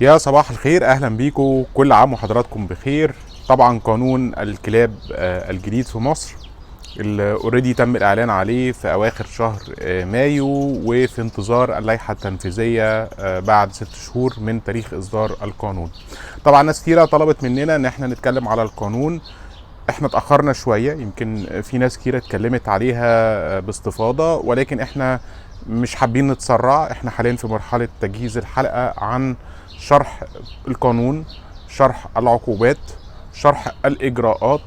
يا صباح الخير، اهلا بيكم. كل عام وحضراتكم بخير. طبعا قانون الكلاب الجديد في مصر اللي اوريدي تم الاعلان عليه في اواخر شهر مايو، وفي انتظار اللائحه التنفيذيه بعد 6 شهور من تاريخ اصدار القانون. طبعا ناس كتيره طلبت مننا ان احنا نتكلم على القانون. احنا اتاخرنا شويه، يمكن في ناس كتيره اتكلمت عليها باستفاضه، ولكن احنا مش حابين نتسرع. احنا حاليا في مرحله تجهيز الحلقه عن شرح القانون، شرح العقوبات، شرح الاجراءات،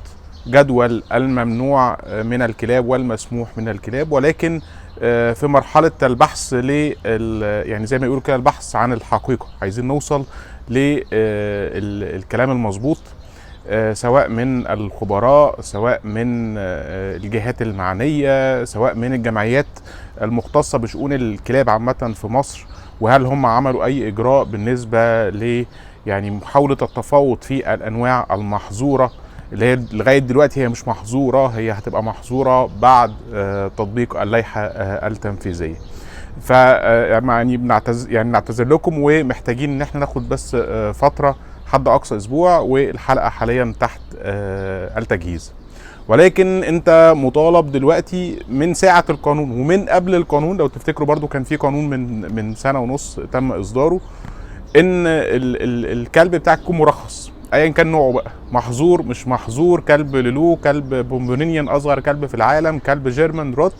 جدول الممنوع من الكلاب والمسموح من الكلاب، ولكن في مرحله البحث يعني زي ما يقولوا كده البحث عن الحقيقه. عايزين نوصل للكلام المظبوط، سواء من الخبراء، سواء من الجهات المعنيه، سواء من الجمعيات المختصه بشؤون الكلاب عامه في مصر، وهل هم عملوا اي اجراء بالنسبه يعني محاوله التفاوض في الانواع المحظوره اللي هي لغايه دلوقتي هي مش محظوره، هي هتبقى محظوره بعد تطبيق اللائحه التنفيذيه. ف يعني نعتذر لكم، ومحتاجين ان احنا ناخد بس فتره حد اقصى اسبوع، والحلقه حاليا تحت التجهيز. ولكن انت مطالب دلوقتي من ساعه القانون ومن قبل القانون. لو تفتكروا برضو كان في قانون من سنه ونص تم اصداره ان الكلب بتاعك يكون مرخص ايا كان نوعه بقى، محظور مش محظور، كلب لولو، كلب بومبرينيان اصغر كلب في العالم، كلب جيرمان روت،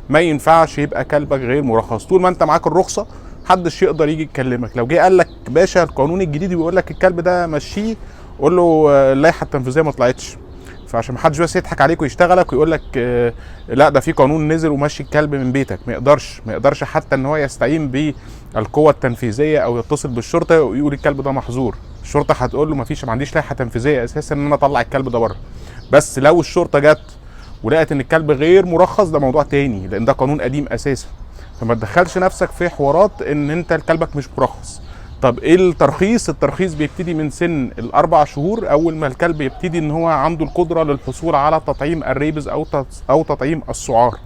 ما ينفعش يبقى كلبك غير مرخص. طول ما انت معاك الرخصه محدش يقدر يجي يكلمك. لو جه قال لك باشا القانون الجديد بيقول لك الكلب ده مشيه، قول له اللائحه التنفيذيه ما طلعتش. فعشان ما حدش بس يضحك عليك ويشتغلك ويقول لك لا ده في قانون نزل ومشي الكلب من بيتك. ما يقدرش حتى ان هو يستعين بالقوه التنفيذيه او يتصل بالشرطه ويقول الكلب ده محظور. الشرطه هتقول له ما عنديش لائحه تنفيذيه اساسا ان انا اطلع الكلب ده بره. بس لو الشرطه جت ولقت ان الكلب غير مرخص ده موضوع تاني، لان ده قانون قديم اساسا. فما تدخلش نفسك في حوارات ان انت كلبك مش مرخص. طب ايه الترخيص؟ الترخيص بيبتدي من سن ال4 شهور، اول ما الكلب يبتدي ان هو عنده القدره للحصول على تطعيم الريبز او تطعيم السعار.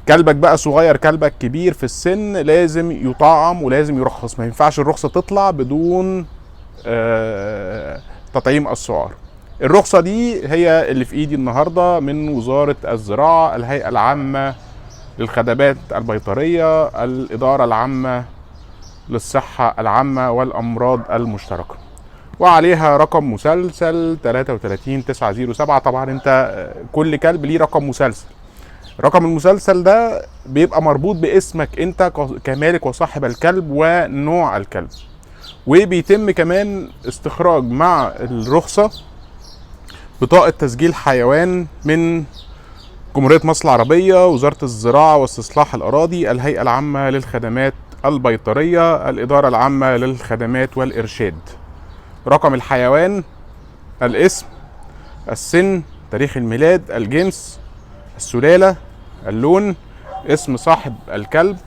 كلبك بقى صغير، كلبك كبير في السن، لازم يطعم ولازم يرخص. ما ينفعش الرخصه تطلع بدون تطعيم السعار. الرخصه دي هي اللي في ايدي النهارده من وزاره الزراعه، الهيئه العامه للخدمات البيطريه، الاداره العامه للصحة العامة والأمراض المشتركة، وعليها رقم مسلسل 33907. طبعا انت كل كلب ليه رقم مسلسل. رقم المسلسل ده بيبقى مربوط باسمك انت كمالك وصاحب الكلب ونوع الكلب. وبيتم كمان استخراج مع الرخصة بطاقة تسجيل حيوان من جمهورية مصر العربية، وزارة الزراعة واستصلاح الأراضي، الهيئة العامة للخدمات البيطرية، الإدارة العامة للخدمات والإرشاد. رقم الحيوان، الاسم، السن، تاريخ الميلاد، الجنس، السلالة، اللون، اسم صاحب الكلب،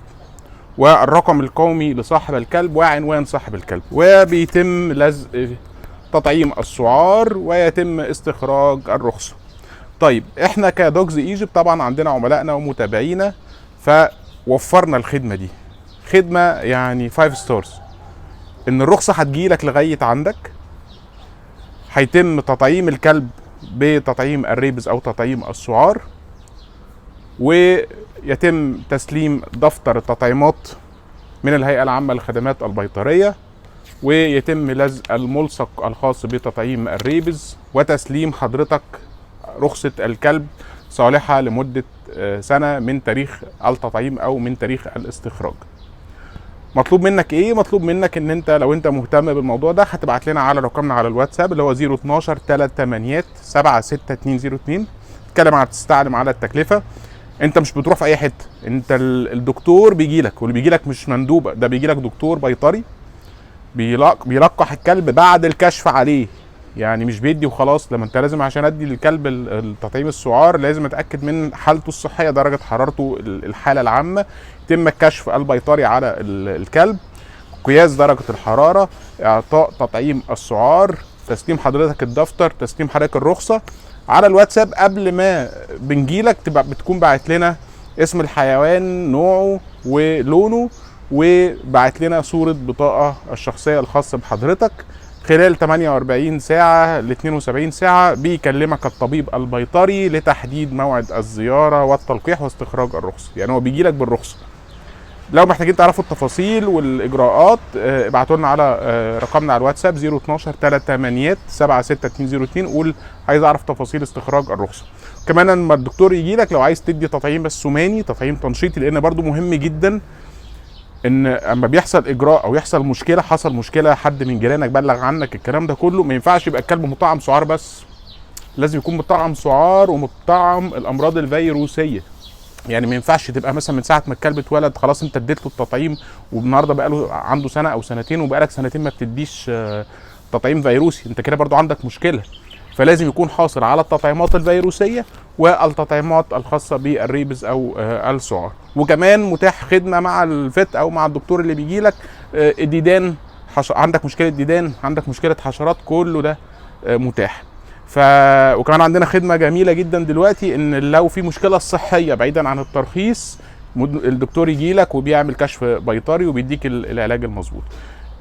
والرقم القومي لصاحب الكلب، وعنوان صاحب الكلب. وبيتم لزق تطعيم السعار ويتم استخراج الرخصة. طيب احنا كدوجز ايجيبت طبعا عندنا عملائنا ومتابعينا، فوفرنا الخدمة دي، خدمة يعني 5 ستارز. ان الرخصة هتجيلك لغاية عندك، هيتم تطعيم الكلب بتطعيم الريبز او تطعيم السعار، ويتم تسليم دفتر التطعيمات من الهيئة العامة للخدمات البيطرية، ويتم لزق الملصق الخاص بتطعيم الريبز، وتسليم حضرتك رخصة الكلب صالحة لمدة سنة من تاريخ التطعيم او من تاريخ الاستخراج. مطلوب منك ايه؟ مطلوب منك ان انت لو انت مهتم بالموضوع ده هتبعت لنا على رقمنا على الواتساب اللي هو 012 38 76202. تتكلم عن تستعلم على التكلفه. انت مش بتروح في اي حته، انت الدكتور بيجي لك، واللي بيجي لك مش مندوب، ده بيجي لك دكتور بيطري بيلقح الكلب بعد الكشف عليه. يعني مش بيدي وخلاص. لما انت لازم عشان ادي للكلب التطعيم السعار لازم اتاكد من حالته الصحيه، درجه حرارته، الحاله العامه، يتم الكشف البيطري على الكلب، قياس درجه الحراره، اعطاء تطعيم السعار، تسليم حضرتك الدفتر، تسليم حضرتك الرخصه. على الواتساب قبل ما بنجيلك بتكون باعت لنا اسم الحيوان، نوعه ولونه، وبعت لنا صورة بطاقة الشخصية الخاصة بحضرتك. خلال 48 ساعة ل 72 ساعة بيكلمك الطبيب البيطري لتحديد موعد الزيارة والتلقيح واستخراج الرخصة. يعني هو بيجي لك بالرخصة. لو محتاجين تعرفوا التفاصيل والاجراءات ابعتوا لنا على رقمنا على الواتساب 012 38 76202. قول عايز اعرف تفاصيل استخراج الرخصه. كمان لما الدكتور يجي لك لو عايز تدي تطعيم السماني، تطعيم تنشيطي، لان برضو مهم جدا ان اما بيحصل اجراء او يحصل مشكله، حصل مشكله حد من جيرانك بلغ عنك الكلام ده كله، ما ينفعش يبقى الكلب مطعم سعار بس، لازم يكون مطعم سعار ومطعم الامراض الفيروسيه. يعني ما ينفعش تبقى مثلا من ساعه ما الكلب اتولد خلاص انت اديت له التطعيم، والنهارده بقى له عنده سنه او سنتين وبقالك سنتين ما بتديش تطعيم فيروسي، انت كده برضو عندك مشكله. فلازم يكون حاصل على التطعيمات الفيروسيه والتطعيمات الخاصه بالريبز او السعار. وكمان متاح خدمه مع الفت او مع الدكتور اللي بيجي لك الديدان، عندك مشكله ديدان، عندك مشكله حشرات، كله ده متاح. وكمان عندنا خدمه جميله جدا دلوقتي ان لو في مشكله صحيه بعيدا عن الترخيص الدكتور يجي لك وبيعمل كشف بيطري وبيديك العلاج المظبوط.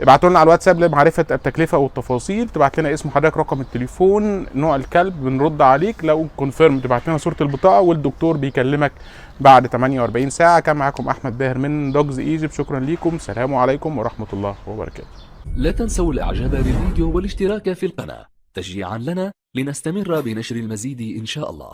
ابعتوا لنا على الواتساب لمعرفه التكلفه والتفاصيل، تبعت لنا اسم حضرتك، رقم التليفون، نوع الكلب، بنرد عليك. لو كونفيرم تبعت لنا صوره البطاقه والدكتور بيكلمك بعد 48 ساعه. كان معاكم احمد باهر من دوجز ايجيبت، شكرا ليكم، سلام عليكم ورحمه الله وبركاته. لا تنسوا الاعجاب بالفيديو والاشتراك في القناه تشجيعا لنا لنستمر بنشر المزيد إن شاء الله.